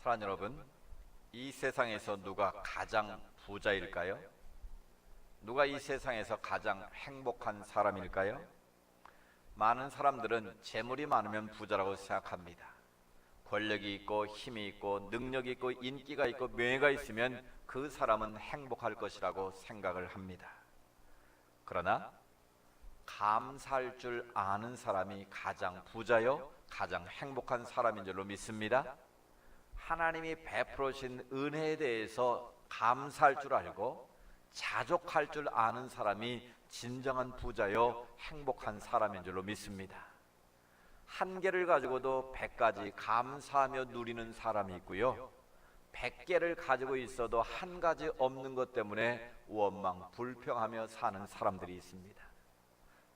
사랑하는 여러분, 이 세상에서 누가 가장 부자일까요? 누가 이 세상에서 가장 행복한 사람일까요? 많은 사람들은 재물이 많으면 부자라고 생각합니다. 권력이 있고 힘이 있고 능력이 있고 인기가 있고 명예가 있으면 그 사람은 행복할 것이라고 생각을 합니다. 그러나 감사할 줄 아는 사람이 가장 부자요 가장 행복한 사람인 줄로 믿습니다. 하나님이 베풀어주신 은혜에 대해서 감사할 줄 알고 자족할 줄 아는 사람이 진정한 부자요 행복한 사람인 줄로 믿습니다. 한 개를 가지고도 100가지 감사하며 누리는 사람이 있고요, 100개를 가지고 있어도 한 가지 없는 것 때문에 원망 불평하며 사는 사람들이 있습니다.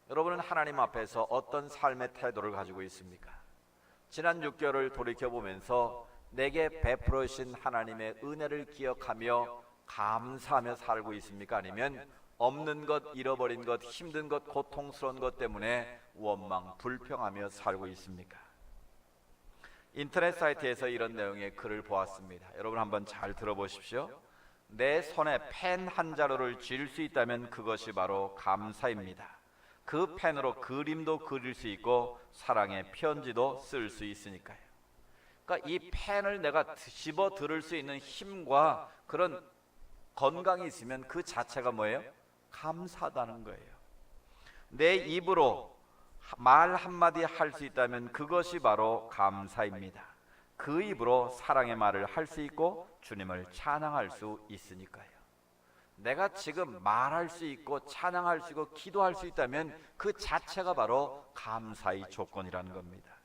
여러분은 하나님 앞에서 어떤 삶의 태도를 가지고 있습니까? 지난 6개월을 돌이켜보면서 내게 베풀어 주신 하나님의 은혜를 기억하며 감사하며 살고 있습니까? 아니면 없는 것, 잃어버린 것, 힘든 것, 고통스러운 것 때문에 원망 불평하며 살고 있습니까? 인터넷 사이트에서 이런 내용의 글을 보았습니다. 여러분 한번 잘 들어보십시오. 내 손에 펜 한 자루를 쥘 수 있다면 그것이 바로 감사입니다. 그 펜으로 그림도 그릴 수 있고 사랑의 편지도 쓸 수 있으니까요. 그러니까 이 펜을 내가 집어 들을 수 있는 힘과 그런 건강이 있으면 그 자체가 뭐예요? 감사하다는 거예요. 내 입으로 말 한마디 할 수 있다면 그것이 바로 감사입니다. 그 입으로 사랑의 말을 할 수 있고 주님을 찬양할 수 있으니까요. 내가 지금 말할 수 있고 찬양할 수 있고 기도할 수 있다면 그 자체가 바로 감사의 조건이라는 겁니다.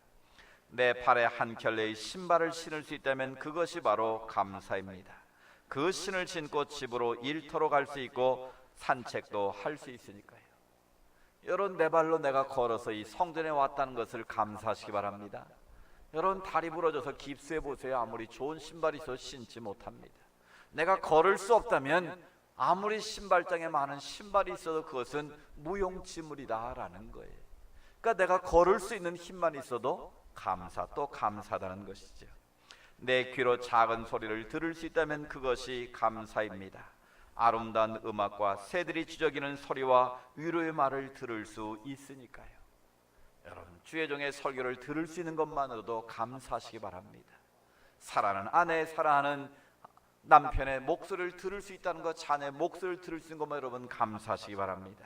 내 발에 한 켤레의 신발을 신을 수 있다면 그것이 바로 감사입니다. 그 신을 신고 집으로 일터로 갈 수 있고 산책도 할 수 있으니까요. 여러분, 내 발로 내가 걸어서 이 성전에 왔다는 것을 감사하시기 바랍니다. 여러분, 다리 부러져서 깁스해 보세요. 아무리 좋은 신발이 있어도 신지 못합니다. 내가 걸을 수 없다면 아무리 신발장에 많은 신발이 있어도 그것은 무용지물이다라는 거예요. 그러니까 내가 걸을 수 있는 힘만 있어도 감사, 또 감사하다는 것이죠. 내 귀로 작은 소리를 들을 수 있다면 그것이 감사입니다. 아름다운 음악과 새들이 지저귀는 소리와 위로의 말을 들을 수 있으니까요. 여러분, 주의 종의 설교를 들을 수 있는 것만으로도 감사하시기 바랍니다. 사랑하는 아내, 사랑하는 남편의 목소리를 들을 수 있다는 것, 자녀의 목소리를 들을 수 있는 것만 여러분 감사하시기 바랍니다.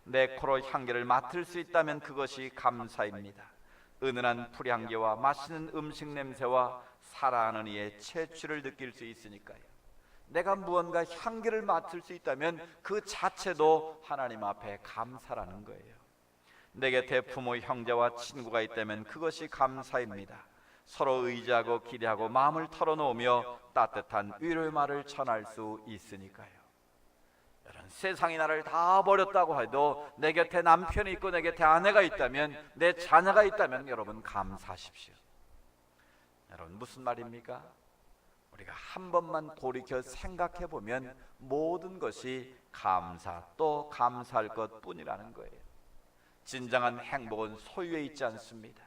내 코로 향기를 맡을 수 있다면 그것이 감사입니다. 은은한 풀향기와 맛있는 음식 냄새와 사랑하는 이의 채취를 느낄 수 있으니까요. 내가 무언가 향기를 맡을 수 있다면 그 자체도 하나님 앞에 감사라는 거예요. 내 곁에 부모, 형제와 친구가 있다면 그것이 감사입니다. 서로 의지하고 기대하고 마음을 털어놓으며 따뜻한 위로의 말을 전할 수 있으니까요. 여러분, 세상이 나를 다 버렸다고 해도 내 곁에 남편이 있고 내 곁에 아내가 있다면, 내 자녀가 있다면 여러분 감사하십시오. 여러분, 무슨 말입니까? 우리가 한 번만 돌이켜 생각해 보면 모든 것이 감사, 또 감사할 것뿐이라는 거예요. 진정한 행복은 소유에 있지 않습니다.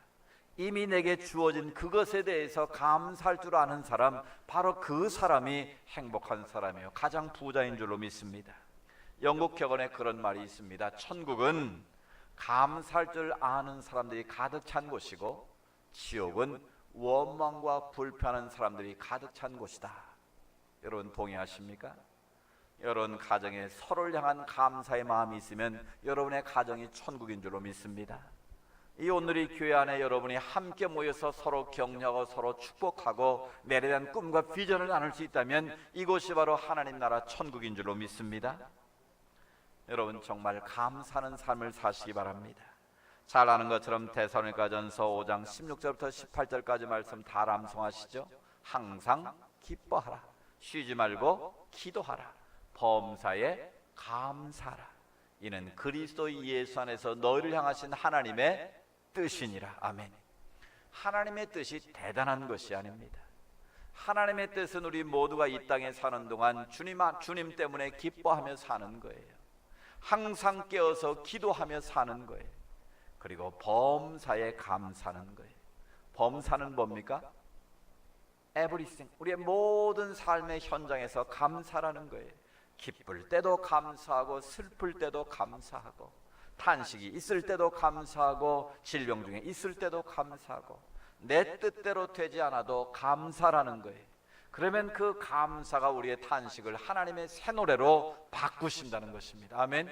이미 내게 주어진 그것에 대해서 감사할 줄 아는 사람, 바로 그 사람이 행복한 사람이에요. 가장 부자인 줄로 믿습니다. 영국 격언에 그런 말이 있습니다. 천국은 감사할 줄 아는 사람들이 가득 찬 곳이고 지옥은 원망과 불평하는 사람들이 가득 찬 곳이다. 여러분 동의하십니까? 여러분 가정에 서로를 향한 감사의 마음이 있으면 여러분의 가정이 천국인 줄로 믿습니다. 이 오늘의 교회 안에 여러분이 함께 모여서 서로 격려하고 서로 축복하고 내일에 대한 꿈과 비전을 나눌 수 있다면 이곳이 바로 하나님 나라 천국인 줄로 믿습니다. 여러분 정말 감사하는 삶을 사시기 바랍니다. 잘 아는 것처럼 데살로니가전서 5장 16절부터 18절까지 말씀 다 암송하시죠. 항상 기뻐하라, 쉬지 말고 기도하라, 범사에 감사하라. 이는 그리스도 예수 안에서 너희를 향하신 하나님의 뜻이니라. 아멘. 하나님의 뜻이 대단한 것이 아닙니다. 하나님의 뜻은 우리 모두가 이 땅에 사는 동안 주님 때문에 기뻐하며 사는 거예요. 항상 깨어서 기도하며 사는 거예요. 그리고 범사에 감사하는 거예요. 범사는 뭡니까? everything, 우리의 모든 삶의 현장에서 감사라는 거예요. 기쁠 때도 감사하고 슬플 때도 감사하고 탄식이 있을 때도 감사하고 질병 중에 있을 때도 감사하고 내 뜻대로 되지 않아도 감사라는 거예요. 그러면 그 감사가 우리의 탄식을 하나님의 새 노래로 바꾸신다는 것입니다. 아멘.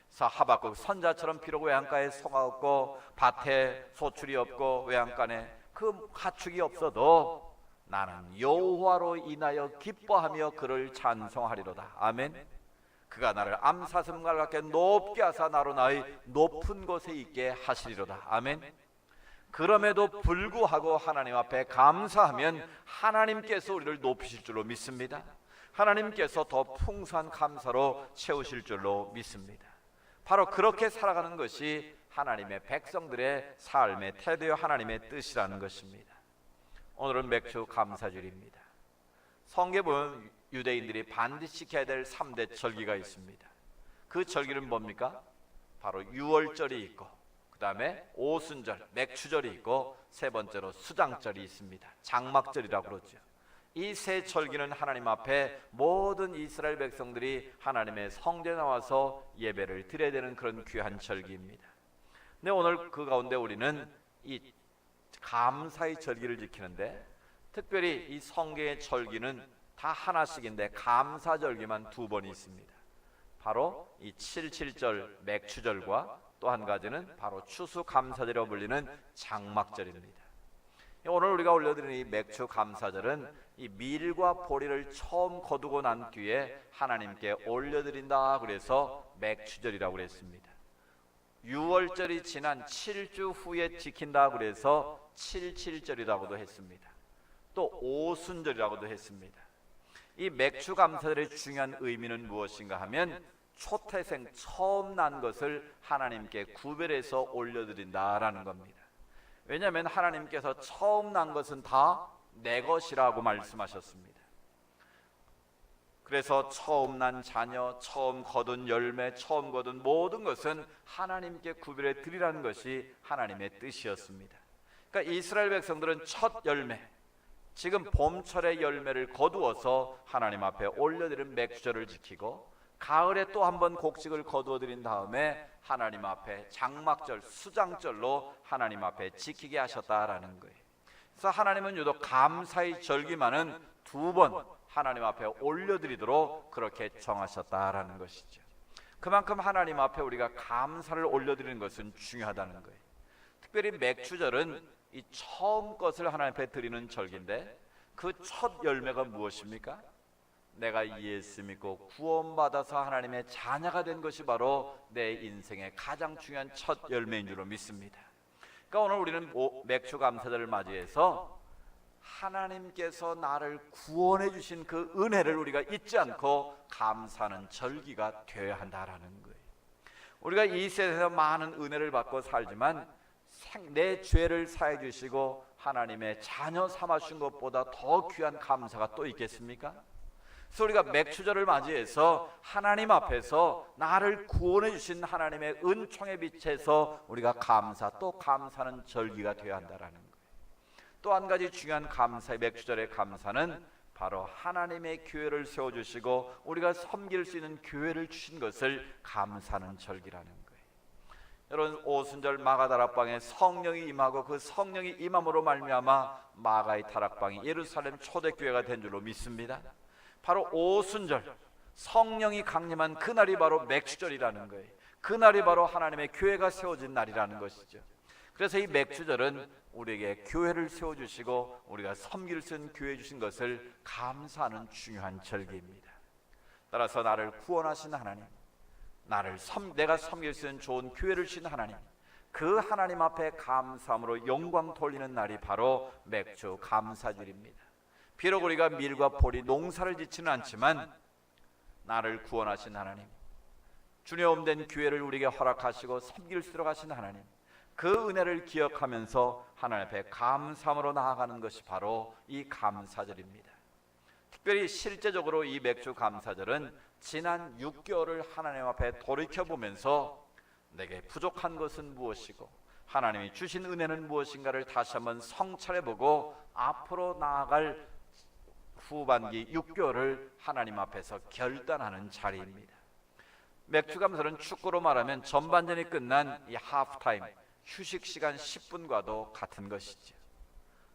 그래서 하박국 선자처럼 비록 외양가에 소가 없고 밭에 소출이 없고 외양간에 그 가축이 없어도 나는 여호와로 인하여 기뻐하며 그를 찬송하리로다. 아멘. 그가 나를 암사슴과 같게 높게 하사 나로 나의 높은 곳에 있게 하시리로다. 아멘. 그럼에도 불구하고 하나님 앞에 감사하면 하나님께서 우리를 높이실 줄로 믿습니다. 하나님께서 더 풍성한 감사로 채우실 줄로 믿습니다. 바로 그렇게 살아가는 것이 하나님의 백성들의 삶의 태도요 하나님의 뜻이라는 것입니다. 오늘은 맥주 감사주일입니다. 성경에 보면 유대인들이 반드시 지켜야 될 3대 절기가 있습니다. 그 절기는 뭡니까? 바로 유월절이 있고 그 다음에 오순절, 맥추절이 있고 세 번째로 수장절이 있습니다. 장막절이라고 그러죠. 이 세 절기는 하나님 앞에 모든 이스라엘 백성들이 하나님의 성전에 나와서 예배를 드려야 되는 그런 귀한 절기입니다. 근데 오늘 그 가운데 우리는 이 감사의 절기를 지키는데 특별히 이 성경의 절기는 다 하나씩인데 감사절기만 2번이 있습니다. 바로 이 77절 맥추절과 또 한 가지는 바로 추수감사절이라고 불리는 장막절입니다. 오늘 우리가 올려드리는 이 맥추감사절은 이 밀과 보리를 처음 거두고 난 뒤에 하나님께 올려드린다 그래서 맥추절이라고 그랬습니다. 유월절이 지난 7주 후에 지킨다 그래서 77절이라고도 했습니다. 또 오순절이라고도 했습니다. 이 맥추감사절의 중요한 의미는 무엇인가 하면 초태생 처음 난 것을 하나님께 구별해서 올려드린다라는 겁니다. 왜냐하면 하나님께서 처음 난 것은 다 내 것이라고 말씀하셨습니다. 그래서 처음 난 자녀, 처음 거둔 열매, 처음 거둔 모든 것은 하나님께 구별해 드리라는 것이 하나님의 뜻이었습니다. 그러니까 이스라엘 백성들은 첫 열매, 지금 봄철의 열매를 거두어서 하나님 앞에 올려드린 맥주절을 지키고 가을에 또 한 번 곡식을 거두어 드린 다음에 하나님 앞에 장막절, 수장절로 하나님 앞에 지키게 하셨다라는 거예요. 그래서 하나님은 유독 감사의 절기만은 2번 하나님 앞에 올려드리도록 그렇게 정하셨다라는 것이죠. 그만큼 하나님 앞에 우리가 감사를 올려드리는 것은 중요하다는 거예요. 특별히 맥주절은 이 처음 것을 하나님 앞에 드리는 절기인데 그 첫 열매가 무엇입니까? 내가 예수 믿고 구원받아서 하나님의 자녀가 된 것이 바로 내 인생의 가장 중요한 첫 열매인 줄로 믿습니다. 그러니까 오늘 우리는 맥추감사절을 맞이해서 하나님께서 나를 구원해 주신 그 은혜를 우리가 잊지 않고 감사하는 절기가 되어야 한다라는 거예요. 우리가 이 세상에서 많은 은혜를 받고 살지만 내 죄를 사해 주시고 하나님의 자녀 삼아 주신 것보다 더 귀한 감사가 또 있겠습니까? 그래서 우리가 맥추절을 맞이해서 하나님 앞에서 나를 구원해 주신 하나님의 은총에 비춰서 우리가 감사 또 감사하는 절기가 되어야 한다라는 거예요. 또 한 가지 중요한 감사의 맥추절의 감사는 바로 하나님의 교회를 세워주시고 우리가 섬길 수 있는 교회를 주신 것을 감사하는 절기라는 거예요. 여러분 오순절 마가 다락방에 성령이 임하고 그 성령이 임함으로 말미암아 마가의 다락방이 예루살렘 초대교회가 된 줄로 믿습니다. 바로 오순절 성령이 강림한 그날이 바로 맥추절이라는 거예요. 그날이 바로 하나님의 교회가 세워진 날이라는 것이죠. 그래서 이 맥추절은 우리에게 교회를 세워주시고 우리가 섬길 수 있는 교회 주신 것을 감사하는 중요한 절기입니다. 따라서 나를 구원하신 하나님, 내가 섬길 수 있는 좋은 교회를 주신 하나님, 그 하나님 앞에 감사함으로 영광 돌리는 날이 바로 맥주 감사절입니다. 비록 우리가 밀과 보리 농사를 짓지는 않지만 나를 구원하신 하나님, 주님 된 교회를 우리에게 허락하시고 섬길 수 있도록 하신 하나님, 그 은혜를 기억하면서 하나님 앞에 감사함으로 나아가는 것이 바로 이 감사절입니다. 특별히 실제적으로 이 맥주 감사절은 지난 6개월을 하나님 앞에 돌이켜보면서 내게 부족한 것은 무엇이고 하나님이 주신 은혜는 무엇인가를 다시 한번 성찰해보고 앞으로 나아갈 후반기 6개월을 하나님 앞에서 결단하는 자리입니다. 맥주 감사는 축구로 말하면 전반전이 끝난 이 하프타임, 휴식 시간 10분과도 같은 것이죠.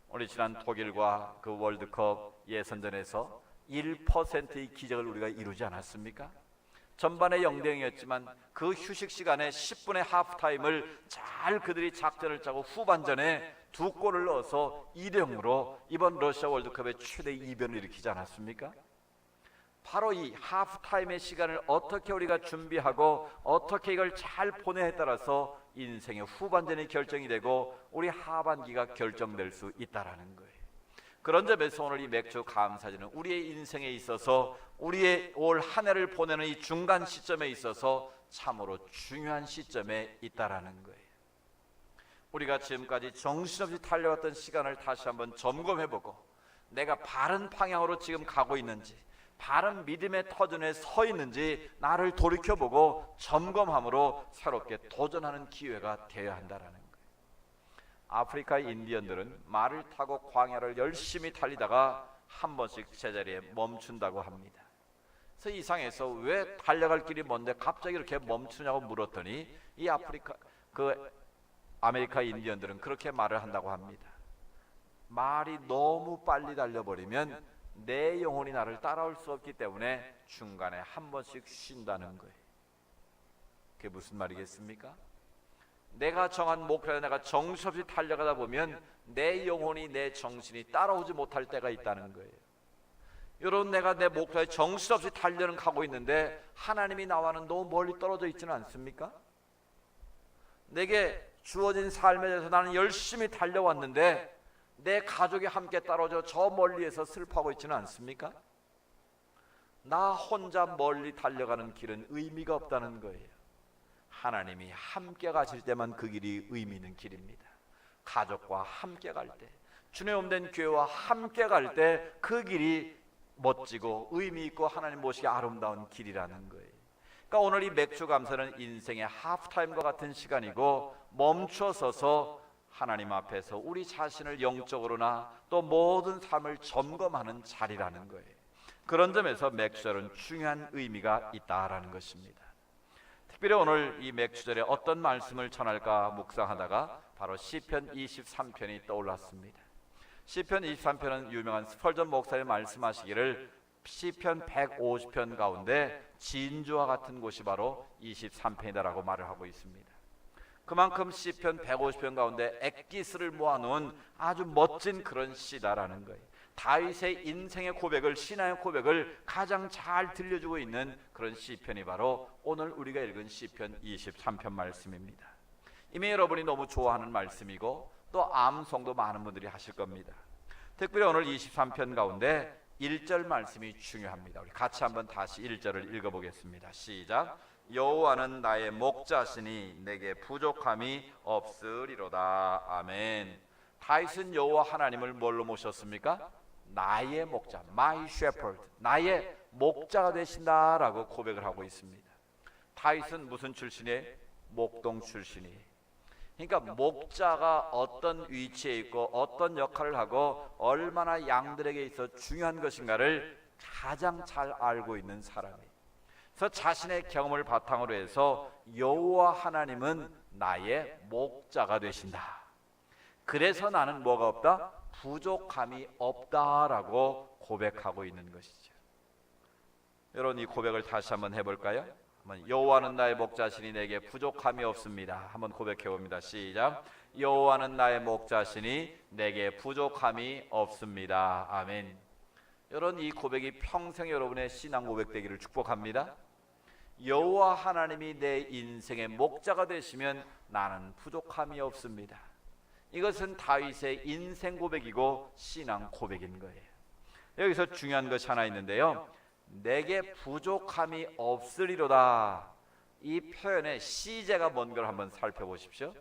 우리 지난 독일과 그 월드컵 예선전에서 1%의 기적을 우리가 이루지 않았습니까? 전반에 0대0이었지만 그 휴식 시간에 10분의 하프타임을 잘 그들이 작전을 짜고 후반전에 2골을 넣어서 2대0으로 이번 러시아 월드컵의 최대 이변을 일으키지 않았습니까? 바로 이 하프타임의 시간을 어떻게 우리가 준비하고 어떻게 이걸 잘 보내에 따라서 인생의 후반전이 결정이 되고 우리 하반기가 결정될 수 있다는 거예요. 그런 점에서 오늘 이 맥주 감사제는 우리의 인생에 있어서 우리의 올 한 해를 보내는 이 중간 시점에 있어서 참으로 중요한 시점에 있다는 거예요. 우리가 지금까지 정신없이 달려왔던 시간을 다시 한번 점검해보고 내가 바른 방향으로 지금 가고 있는지, 바른 믿음의 터전에 서 있는지 나를 돌이켜보고 점검함으로 새롭게 도전하는 기회가 되어야 한다는 거예요. 아프리카의 인디언들은 말을 타고 광야를 열심히 달리다가 한 번씩 제자리에 멈춘다고 합니다. 그래서 이상해서 왜 달려갈 길이 먼데 갑자기 이렇게 멈추냐고 물었더니 이 아메리카 인디언들은 그렇게 말을 한다고 합니다. 말이 너무 빨리 달려버리면 내 영혼이 나를 따라올 수 없기 때문에 중간에 한 번씩 쉰다는 거예요. 그게 무슨 말이겠습니까? 내가 정한 목표에 내가 정신없이 달려가다 보면 내 영혼이 내 정신이 따라오지 못할 때가 있다는 거예요. 여러분, 내가 내 목표에 정신없이 달려는 가고 있는데 하나님이 나와는 너무 멀리 떨어져 있지는 않습니까? 내게 주어진 삶에 대해서 나는 열심히 달려왔는데 내 가족이 함께 따라오죠. 저 멀리에서 슬퍼하고 있지는 않습니까? 나 혼자 멀리 달려가는 길은 의미가 없다는 거예요. 하나님이 함께 가실 때만 그 길이 의미 있는 길입니다. 가족과 함께 갈 때, 주님 없는 교회와 함께 갈 때 그 길이 멋지고 의미 있고 하나님 모시기 아름다운 길이라는 거예요. 그러니까 오늘 이 맥주 감사는 인생의 하프타임과 같은 시간이고 멈춰서서 하나님 앞에서 우리 자신을 영적으로나 또 모든 삶을 점검하는 자리라는 거예요. 그런 점에서 맥주절은 중요한 의미가 있다라는 것입니다. 특별히 오늘 이 맥주절에 어떤 말씀을 전할까 묵상하다가 바로 시편 23편이 떠올랐습니다. 시편 23편은 유명한 스펄전 목사님 말씀하시기를 시편 150편 가운데 진주와 같은 곳이 바로 23편이다라고 말을 하고 있습니다. 그만큼 시편 150편 가운데 엑기스를 모아놓은 아주 멋진 그런 시다라는 거예요. 다윗의 인생의 고백을, 신앙의 고백을 가장 잘 들려주고 있는 그런 시편이 바로 오늘 우리가 읽은 시편 23편 말씀입니다. 이미 여러분이 너무 좋아하는 말씀이고 또 암송도 많은 분들이 하실 겁니다. 특별히 오늘 23편 가운데 1절 말씀이 중요합니다. 우리 같이 한번 다시 1절을 읽어보겠습니다. 시작. 여호와는 나의 목자시니 내게 부족함이 없으리로다. 아멘. 다윗은 여호와 하나님을 뭘로 모셨습니까? 나의 목자, my shepherd, 나의 목자가 되신다라고 고백을 하고 있습니다. 다윗은 무슨 출신이에요? 목동 출신이에요. 그러니까 목자가 어떤 위치에 있고 어떤 역할을 하고 얼마나 양들에게 있어 중요한 것인가를 가장 잘 알고 있는 사람이에요. 그래서 자신의 경험을 바탕으로 해서 여호와 하나님은 나의 목자가 되신다. 그래서 나는 뭐가 없다? 부족함이 없다라고 고백하고 있는 것이죠. 여러분, 이 고백을 다시 한번 해볼까요? 여호와는 나의 목자시니 내게 부족함이 없습니다. 한번 고백해 봅니다. 시작. 여호와는 나의 목자시니 내게 부족함이 없습니다. 아멘. 여러분, 이 고백이 평생 여러분의 신앙 고백 되기를 축복합니다. 여호와 하나님이 내 인생의 목자가 되시면 나는 부족함이 없습니다. 이것은 다윗의 인생 고백이고 신앙 고백인 거예요. 여기서 중요한 것이 하나 있는데요. 내게 부족함이 없으리로다. 이 표현의 시제가 뭔 걸 한번 살펴보십시오.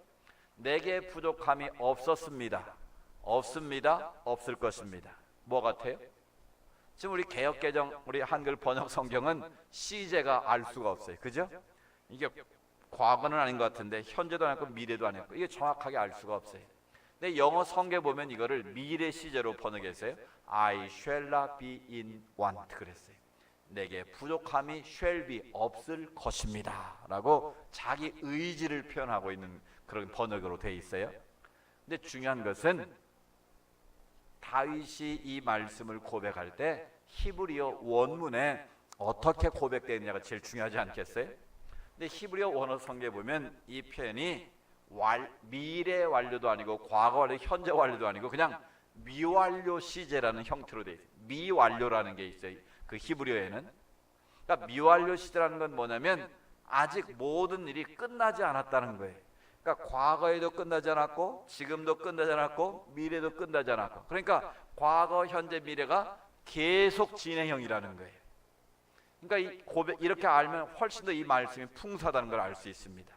내게 부족함이 없었습니다. 없습니다. 없을 것입니다. 뭐 같아요? 지금 우리 개역개정, 우리 한글 번역 성경은 시제가 알 수가 없어요. 그죠? 이게 과거는 아닌 것 같은데 현재도 아니고 미래도 아니고 이게 정확하게 알 수가 없어요. 근데 영어 성경 보면 이거를 미래 시제로 번역했어요. I shall not be in want 그랬어요. 내게 부족함이 shall be 없을 것입니다 라고 자기 의지를 표현하고 있는 그런 번역으로 되어 있어요. 근데 중요한 것은 다윗이 이 말씀을 고백할 때 히브리어 원문에 어떻게 고백되느냐가 제일 중요하지 않겠어요? 근데 히브리어 원어 성경에 보면 이 표현이 미래 완료도 아니고 과거 완료, 현재 완료도 아니고 그냥 미완료 시제라는 형태로 되어 있어요. 미완료라는 게 있어요. 그 히브리어에는. 그러니까 미완료 시제라는 건 뭐냐면 아직 모든 일이 끝나지 않았다는 거예요. 그러니까 과거에도 끝나지 않았고 지금도 끝나지 않았고 미래도 끝나지 않았고, 그러니까 과거, 현재, 미래가 계속 진행형이라는 거예요. 그러니까 이렇게 알면 훨씬 더 이 말씀이 풍성하다는 걸 알 수 있습니다.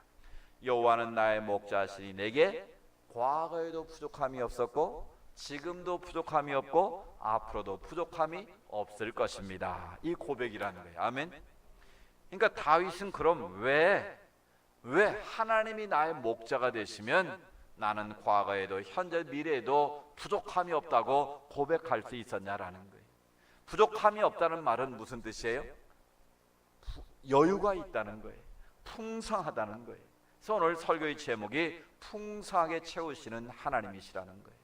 여호와는 나의 목자시니 내게 과거에도 부족함이 없었고 지금도 부족함이 없고 앞으로도 부족함이 없을 것입니다. 이 고백이라는 거예요. 아멘. 그러니까 다윗은 그럼 왜 하나님이 나의 목자가 되시면 나는 과거에도 현재 미래에도 부족함이 없다고 고백할 수 있었냐라는 거예요. 부족함이 없다는 말은 무슨 뜻이에요? 여유가 있다는 거예요. 풍성하다는 거예요. 그래서 오늘 설교의 제목이 풍성하게 채우시는 하나님이시라는 거예요.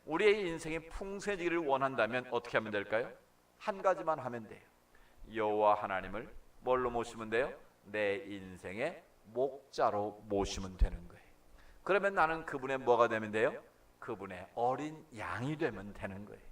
우리의 인생이 풍성해지기를 원한다면 어떻게 하면 될까요? 한 가지만 하면 돼요. 여호와 하나님을 뭘로 모시면 돼요? 내 인생의 목자로 모시면 되는 거예요. 그러면 나는 그분의 뭐가 되면 돼요? 그분의 어린 양이 되면 되는 거예요.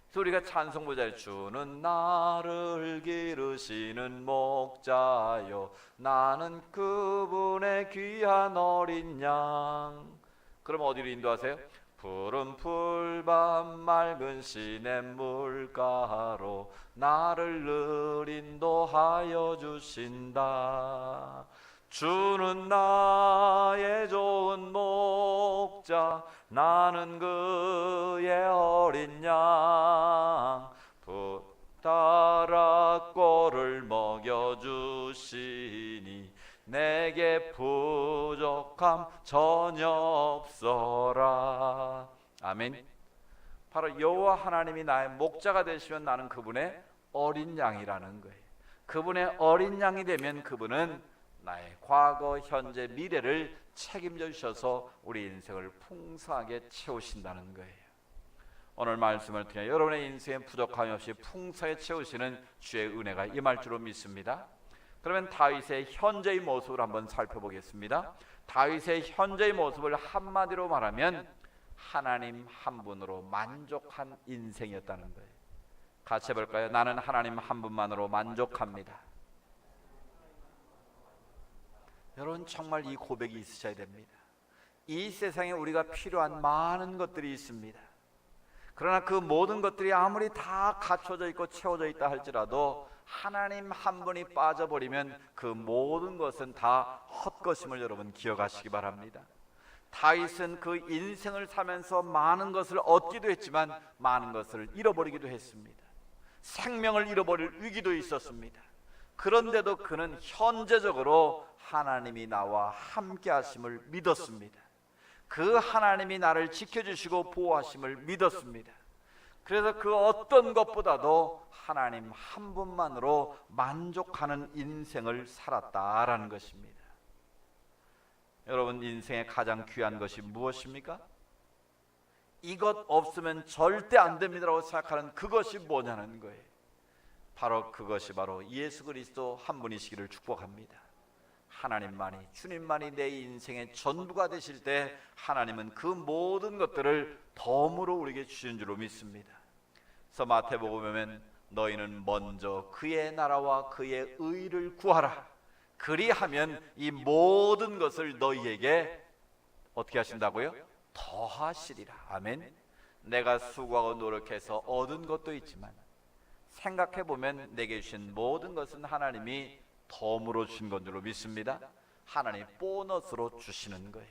그래서 우리가 찬송 보자에 주는 나를 기르시는 목자요 나는 그분의 귀한 어린 양. 그럼 어디로 인도하세요? 푸른 풀밭 맑은 시냇 물가로 나를 늘 인도하여 주신다. 주는 나의 좋은 목자 나는 그의 어린 양 따라 꼴을 먹여주시니 내게 부족함 전혀 없어라. 아멘. 바로 여호와 하나님이 나의 목자가 되시면 나는 그분의 어린 양이라는 거예요. 그분의 어린 양이 되면 그분은 나의 과거, 현재, 미래를 책임져 주셔서 우리 인생을 풍성하게 채우신다는 거예요. 오늘 말씀을 통해 여러분의 인생에 부족함이 없이 풍성하게 채우시는 주의 은혜가 임할 줄로 믿습니다. 그러면 다윗의 현재의 모습을 한번 살펴보겠습니다. 다윗의 현재의 모습을 한마디로 말하면 하나님 한 분으로 만족한 인생이었다는 거예요. 같이 해볼까요? 나는 하나님 한 분만으로 만족합니다. 여러분 정말 이 고백이 있으셔야 됩니다. 이 세상에 우리가 필요한 많은 것들이 있습니다. 그러나 그 모든 것들이 아무리 다 갖춰져 있고 채워져 있다 할지라도 하나님 한 분이 빠져버리면 그 모든 것은 다 헛것임을 여러분 기억하시기 바랍니다. 다윗은 그 인생을 살면서 많은 것을 얻기도 했지만 많은 것을 잃어버리기도 했습니다. 생명을 잃어버릴 위기도 있었습니다. 그런데도 그는 현재적으로 하나님이 나와 함께 하심을 믿었습니다. 그 하나님이 나를 지켜주시고 보호하심을 믿었습니다. 그래서 그 어떤 것보다도 하나님 한 분만으로 만족하는 인생을 살았다라는 것입니다. 여러분 인생의 가장 귀한 것이 무엇입니까? 이것 없으면 절대 안 됩니다라고 생각하는 그것이 뭐냐는 거예요. 바로 그것이 바로 예수 그리스도 한 분이시기를 축복합니다. 하나님만이, 주님만이 내 인생의 전부가 되실 때 하나님은 그 모든 것들을 덤으로 우리에게 주신 줄로 믿습니다. 그래서 마태복음에 보면 너희는 먼저 그의 나라와 그의 의를 구하라. 그리하면 이 모든 것을 너희에게 어떻게 하신다고요? 더하시리라. 아멘. 내가 수고하고 노력해서 얻은 것도 있지만 생각해보면 내게 주신 모든 것은 하나님이 덤으로 주신 건 줄로 믿습니다. 하나님 보너스로 주시는 거예요.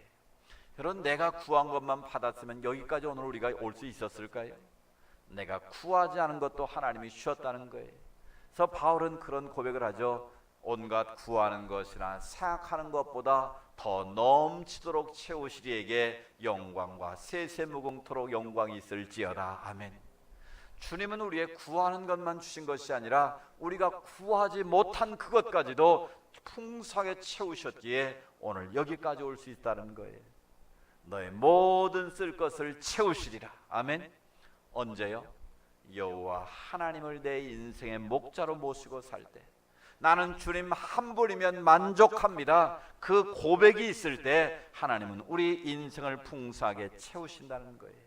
여러분 내가 구한 것만 받았으면 여기까지 오늘 우리가 올 수 있었을까요? 내가 구하지 않은 것도 하나님이 주셨다는 거예요. 그래서 바울은 그런 고백을 하죠. 온갖 구하는 것이나 생각하는 것보다 더 넘치도록 채우시리에게 영광과 세세무궁토록 영광이 있을지어다. 아멘. 주님은 우리의 구하는 것만 주신 것이 아니라 우리가 구하지 못한 그것까지도 풍성하게 채우셨기에 오늘 여기까지 올 수 있다는 거예요. 너의 모든 쓸 것을 채우시리라. 아멘. 언제요? 여호와 하나님을 내 인생의 목자로 모시고 살 때, 나는 주님 한 분이면 만족합니다. 그 고백이 있을 때 하나님은 우리 인생을 풍성하게 채우신다는 거예요.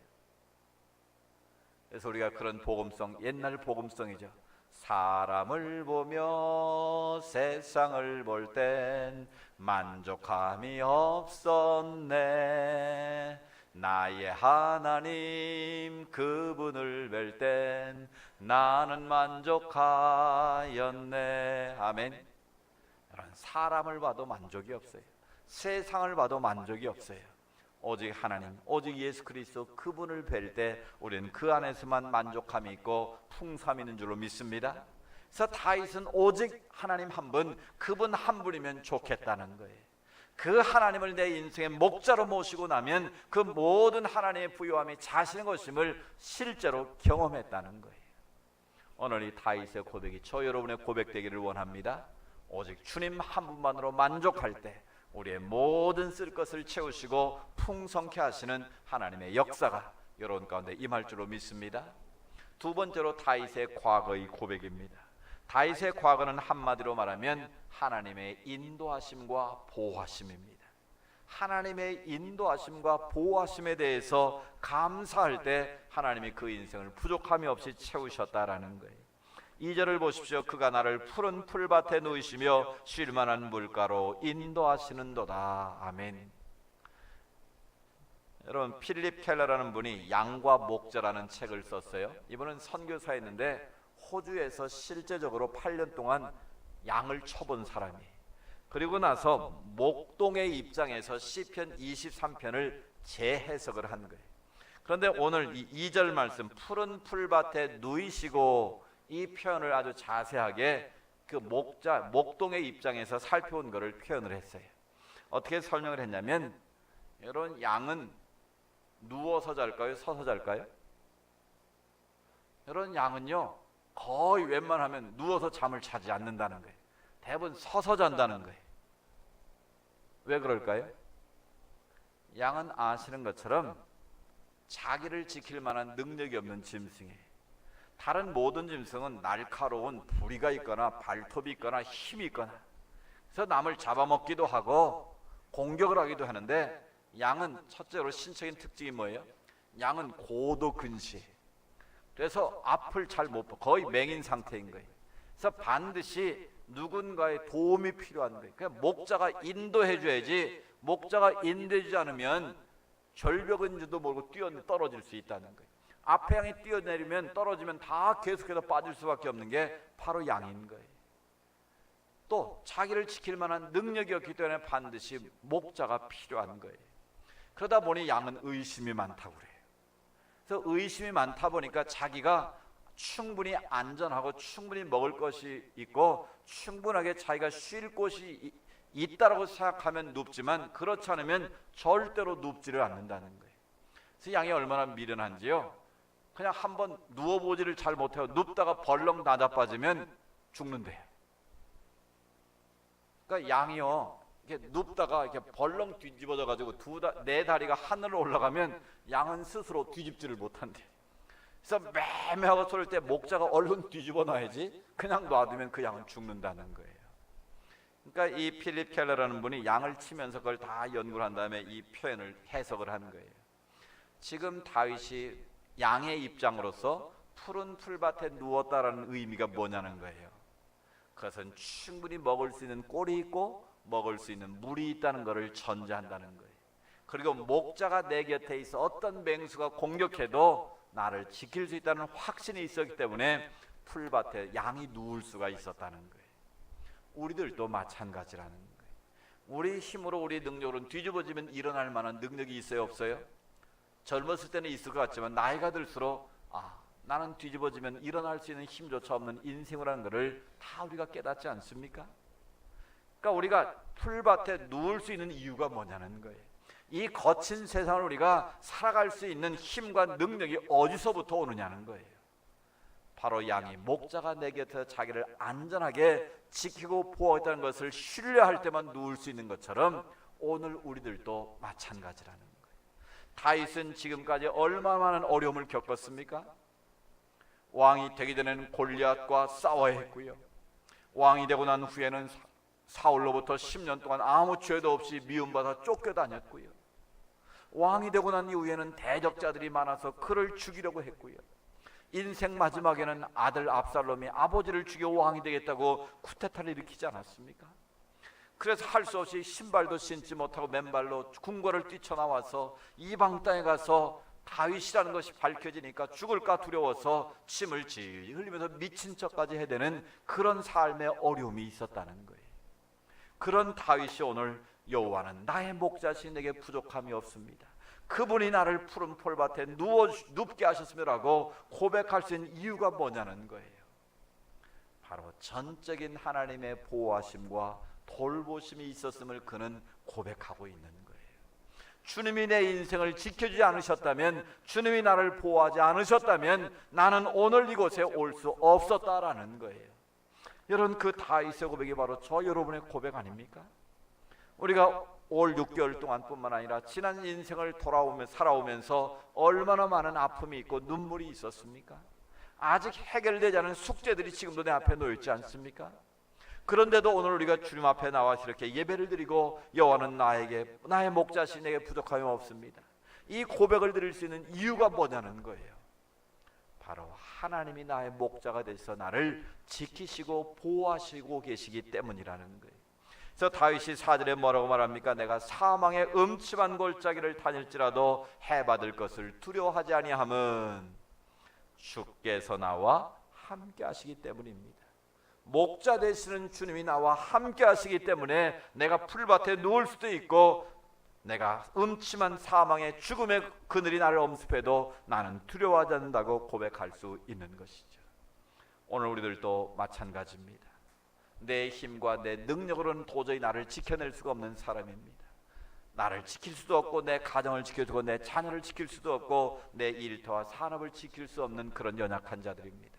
그래서 우리가 그런 복음성, 옛날 복음성이죠. 사람을 보며 세상을 볼 땐 만족함이 없었네. 나의 하나님 그분을 뵐 땐 나는 만족하였네. 아멘. 여러분, 사람을 봐도 만족이 없어요. 세상을 봐도 만족이 없어요. 오직 하나님, 오직 예수 그리스도 그분을 뵐 때 우리는 그 안에서만 만족함이 있고 풍성함이 있는 줄로 믿습니다. 그래서 다윗은 오직 하나님 한 분, 그분 한 분이면 좋겠다는 거예요. 그 하나님을 내 인생의 목자로 모시고 나면 그 모든 하나님의 부요함이 자신의 것임을 실제로 경험했다는 거예요. 오늘 이 다윗의 고백이 저 여러분의 고백되기를 원합니다. 오직 주님 한 분만으로 만족할 때 우리의 모든 쓸 것을 채우시고 풍성케 하시는 하나님의 역사가 여러분 가운데 임할 줄로 믿습니다. 두 번째로 다윗의 과거의 고백입니다. 다윗의 과거는 한마디로 말하면 하나님의 인도하심과 보호하심입니다. 하나님의 인도하심과 보호하심에 대해서 감사할 때 하나님이 그 인생을 부족함이 없이 채우셨다라는 거예요. 2절을 보십시오. 그가 나를 푸른 풀밭에 누이시며 쉴만한 물가로 인도하시는도다. 아멘. 여러분, 필립 켈러라는 분이 양과 목자라는 책을 썼어요. 이분은 선교사였는데 호주에서 실제적으로 8년 동안 양을 쳐본 사람이에요. 그리고 나서 목동의 입장에서 시편 23편을 재해석을 한 거예요. 그런데 오늘 이 2절 말씀, 푸른 풀밭에 누이시고, 이 표현을 아주 자세하게 그 목동의 입장에서 살펴온 것을 표현을 했어요. 어떻게 설명을 했냐면, 여러분, 양은 누워서 잘까요? 서서 잘까요? 여러분, 양은요 거의 웬만하면 누워서 잠을 자지 않는다는 거예요. 대부분 서서 잔다는 거예요. 왜 그럴까요? 양은 아시는 것처럼 자기를 지킬 만한 능력이 없는 짐승이에요. 다른 모든 짐승은 날카로운 부리가 있거나 발톱이 있거나 힘이 있거나, 그래서 남을 잡아먹기도 하고 공격을 하기도 하는데, 양은 첫째로 신체적인 특징이 뭐예요? 양은 고도 근시. 그래서 앞을 잘 못 봐. 거의 맹인 상태인 거예요. 그래서 반드시 누군가의 도움이 필요한 거예요. 그러니까 목자가 인도해 줘야지, 목자가 인도해 주지 않으면 절벽인지도 모르고 떨어질 수 있다는 거예요. 앞에 양이 뛰어내리면 떨어지면 다 계속해서 빠질 수밖에 없는 게 바로 양인 거예요. 또 자기를 지킬 만한 능력이 없기 때문에 반드시 목자가 필요한 거예요. 그러다 보니 양은 의심이 많다고 그래요. 그래서 의심이 많다 보니까 자기가 충분히 안전하고 충분히 먹을 것이 있고 충분하게 자기가 쉴 곳이 있다라고 생각하면 눕지만, 그렇지 않으면 절대로 눕지를 않는다는 거예요. 그래서 양이 얼마나 미련한지요, 그냥 한번 누워보지를 잘 못해요. 눕다가 벌렁 나자빠지면 죽는데요. 그러니까 양이요, 이렇게 눕다가 이렇게 벌렁 뒤집어져 가지고 네 다리가 하늘로 올라가면 양은 스스로 뒤집지를 못한대. 그래서 매매하고 쏠 때 목자가 얼른 뒤집어 놔야지, 그냥 놔두면 그 양은 죽는다는 거예요. 그러니까 이 필립 켈러라는 분이 양을 치면서 그걸 다 연구를 한 다음에 이 표현을 해석을 한 거예요. 지금 다윗이 양의 입장으로서 푸른 풀밭에 누웠다라는 의미가 뭐냐는 거예요. 그것은 충분히 먹을 수 있는 꼴이 있고 먹을 수 있는 물이 있다는 것을 전제한다는 거예요. 그리고 목자가 내 곁에 있어 어떤 맹수가 공격해도 나를 지킬 수 있다는 확신이 있었기 때문에 풀밭에 양이 누울 수가 있었다는 거예요. 우리들도 마찬가지라는 거예요. 우리 힘으로, 우리 능력으로는 뒤집어지면 일어날 만한 능력이 있어요, 없어요? 젊었을 때는 있을 것 같지만 나이가 들수록 나는 뒤집어지면 일어날 수 있는 힘조차 없는 인생이라는 것을 다 우리가 깨닫지 않습니까? 그러니까 우리가 풀밭에 누울 수 있는 이유가 뭐냐는 거예요. 이 거친 세상을 우리가 살아갈 수 있는 힘과 능력이 어디서부터 오느냐는 거예요. 바로 양이 목자가 내 곁에서 자기를 안전하게 지키고 보호하겠다는 것을 신뢰할 때만 누울 수 있는 것처럼 오늘 우리들도 마찬가지라는 거예요. 다윗은 지금까지 얼마나 많은 어려움을 겪었습니까? 왕이 되기 전에는 골리앗과 싸워야 했고요. 왕이 되고 난 후에는 사울로부터 10년 동안 아무 죄도 없이 미움받아 쫓겨다녔고요. 왕이 되고 난 이후에는 대적자들이 많아서 그를 죽이려고 했고요. 인생 마지막에는 아들 압살롬이 아버지를 죽여 왕이 되겠다고 쿠데타를 일으키지 않았습니까? 그래서 할 수 없이 신발도 신지 못하고 맨발로 궁궐을 뛰쳐나와서 이방 땅에 가서 다윗이라는 것이 밝혀지니까 죽을까 두려워서 침을 질질 흘리면서 미친 척까지 해야 되는 그런 삶의 어려움이 있었다는 거예요. 그런 다윗이 오늘 여호와는 나의 목자시 내게 부족함이 없습니다. 그분이 나를 푸른 풀밭에 눕게 하셨음이라고 고백할 수 있는 이유가 뭐냐는 거예요. 바로 전적인 하나님의 보호하심과 돌보심이 있었음을 그는 고백하고 있는 거예요. 주님이 내 인생을 지켜주지 않으셨다면, 주님이 나를 보호하지 않으셨다면 나는 오늘 이곳에 올 수 없었다라는 거예요. 여러분, 그 다윗의 고백이 바로 저 여러분의 고백 아닙니까? 우리가 올 6개월 동안 뿐만 아니라 지난 인생을 살아오면서 얼마나 많은 아픔이 있고 눈물이 있었습니까? 아직 해결되지 않은 숙제들이 지금도 내 앞에 놓여있지 않습니까? 그런데도 오늘 우리가 주님 앞에 나와서 이렇게 예배를 드리고 여호와는 나의 목자시 내게 부족함이 없습니다, 이 고백을 드릴 수 있는 이유가 뭐냐는 거예요. 바로 하나님이 나의 목자가 되셔서 나를 지키시고 보호하시고 계시기 때문이라는 거예요. 그래서 다윗이 4절에 뭐라고 말합니까? 내가 사망의 음침한 골짜기를 다닐지라도 해받을 것을 두려워하지 아니함은 주께서 나와 함께 하시기 때문입니다. 목자 되시는 주님이 나와 함께 하시기 때문에 내가 풀밭에 누울 수도 있고 내가 음침한 사망의 죽음의 그늘이 나를 엄습해도 나는 두려워하지 않는다고 고백할 수 있는 것이죠. 오늘 우리들도 마찬가지입니다. 내 힘과 내 능력으로는 도저히 나를 지켜낼 수가 없는 사람입니다. 나를 지킬 수도 없고 내 가정을 지켜주고 내 자녀를 지킬 수도 없고 내 일터와 산업을 지킬 수 없는 그런 연약한 자들입니다.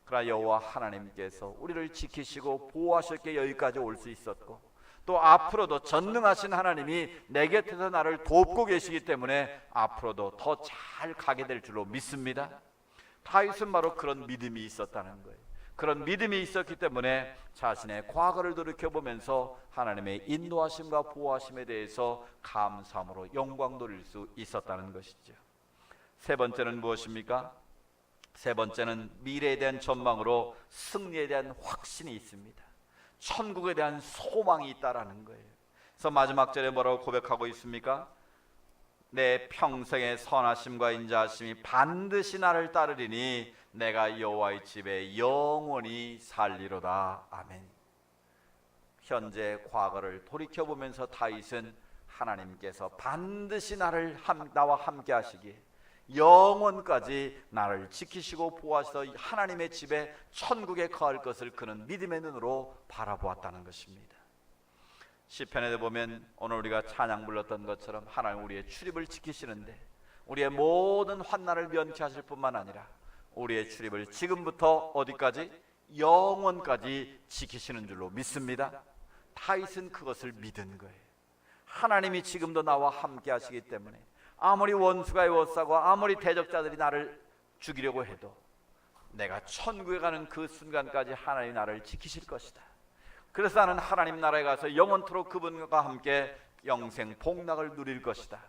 그러나 여호와 하나님께서 우리를 지키시고 보호하셨기에 여기까지 올 수 있었고 또 앞으로도 전능하신 하나님이 내 곁에서 나를 돕고 계시기 때문에 앞으로도 더 잘 가게 될 줄로 믿습니다. 다윗은 바로 그런 믿음이 있었다는 거예요. 그런 믿음이 있었기 때문에 자신의 과거를 돌이켜보면서 하나님의 인도하심과 보호하심에 대해서 감사함으로 영광 돌릴 수 있었다는 것이죠. 세 번째는 무엇입니까? 세 번째는 미래에 대한 전망으로 승리에 대한 확신이 있습니다. 천국에 대한 소망이 있다라는 거예요. 그래서 마지막 절에 뭐라고 고백하고 있습니까? 내 평생의 선하심과 인자하심이 반드시 나를 따르리니 내가 여호와의 집에 영원히 살리로다. 아멘. 현재 과거를 돌이켜보면서 다윗은 하나님께서 반드시 나와 함께 하시기에 영원까지 나를 지키시고 보호하셔서 하나님의 집에 천국에 거할 것을 그는 믿음의 눈으로 바라보았다는 것입니다. 시편에 보면 오늘 우리가 찬양 불렀던 것처럼 하나님 우리의 출입을 지키시는데 우리의 모든 환난을 면케하실 뿐만 아니라 우리의 출입을 지금부터 어디까지? 영원까지 지키시는 줄로 믿습니다. 다윗은 그것을 믿은 거예요. 하나님이 지금도 나와 함께 하시기 때문에 아무리 원수가 에워싸고 아무리 대적자들이 나를 죽이려고 해도 내가 천국에 가는 그 순간까지 하나님이 나를 지키실 것이다. 그래서 나는 하나님 나라에 가서 영원토록 그분과 함께 영생 복락을 누릴 것이다.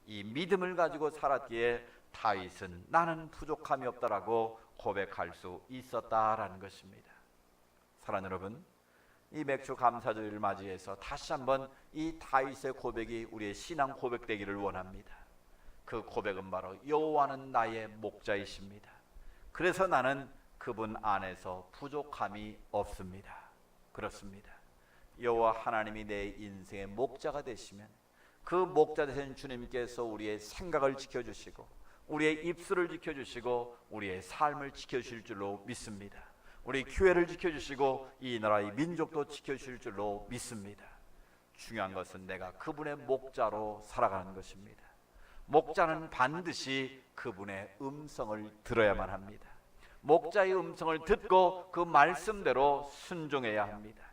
이 믿음을 가지고 살았기에 다윗은 나는 부족함이 없다라고 고백할 수 있었다라는 것입니다. 사랑하는 여러분, 이 맥주 감사주일을 맞이해서 다시 한번 이 다윗의 고백이 우리의 신앙 고백되기를 원합니다. 그 고백은 바로 여호와는 나의 목자이십니다. 그래서 나는 그분 안에서 부족함이 없습니다. 그렇습니다. 여호와 하나님이 내 인생의 목자가 되시면 그 목자 되신 주님께서 우리의 생각을 지켜주시고 우리의 입술을 지켜주시고 우리의 삶을 지켜주실 줄로 믿습니다. 우리 교회를 지켜주시고 이 나라의 민족도 지켜주실 줄로 믿습니다. 중요한 것은 내가 그분의 목자로 살아가는 것입니다. 목자는 반드시 그분의 음성을 들어야만 합니다. 목자의 음성을 듣고 그 말씀대로 순종해야 합니다.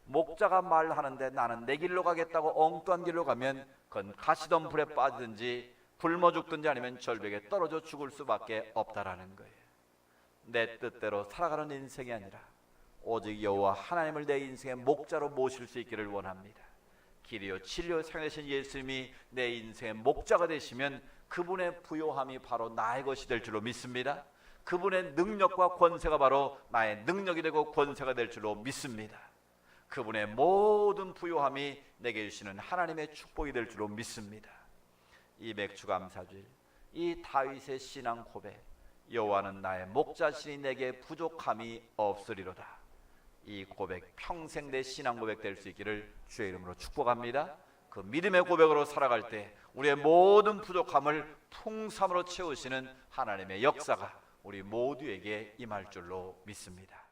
목자가 말하는데 나는 내 길로 가겠다고 엉뚱한 길로 가면 그건 가시던 불에 빠지든지 굶어 죽든지 아니면 절벽에 떨어져 죽을 수밖에 없다라는 거예요. 내 뜻대로 살아가는 인생이 아니라 오직 여호와 하나님을 내 인생의 목자로 모실 수 있기를 원합니다. 길이요 진리요 생명이신 예수님이 내 인생의 목자가 되시면 그분의 부요함이 바로 나의 것이 될 줄로 믿습니다. 그분의 능력과 권세가 바로 나의 능력이 되고 권세가 될 줄로 믿습니다. 그분의 모든 부요함이 내게 주시는 하나님의 축복이 될 줄로 믿습니다. 이 맥주감사주일, 이 다윗의 신앙 고백, 여호와는 나의 목자시니 내게 부족함이 없으리로다. 이 고백 평생 내 신앙 고백 될 수 있기를 주의 이름으로 축복합니다. 그 믿음의 고백으로 살아갈 때 우리의 모든 부족함을 풍성으로 채우시는 하나님의 역사가 우리 모두에게 임할 줄로 믿습니다.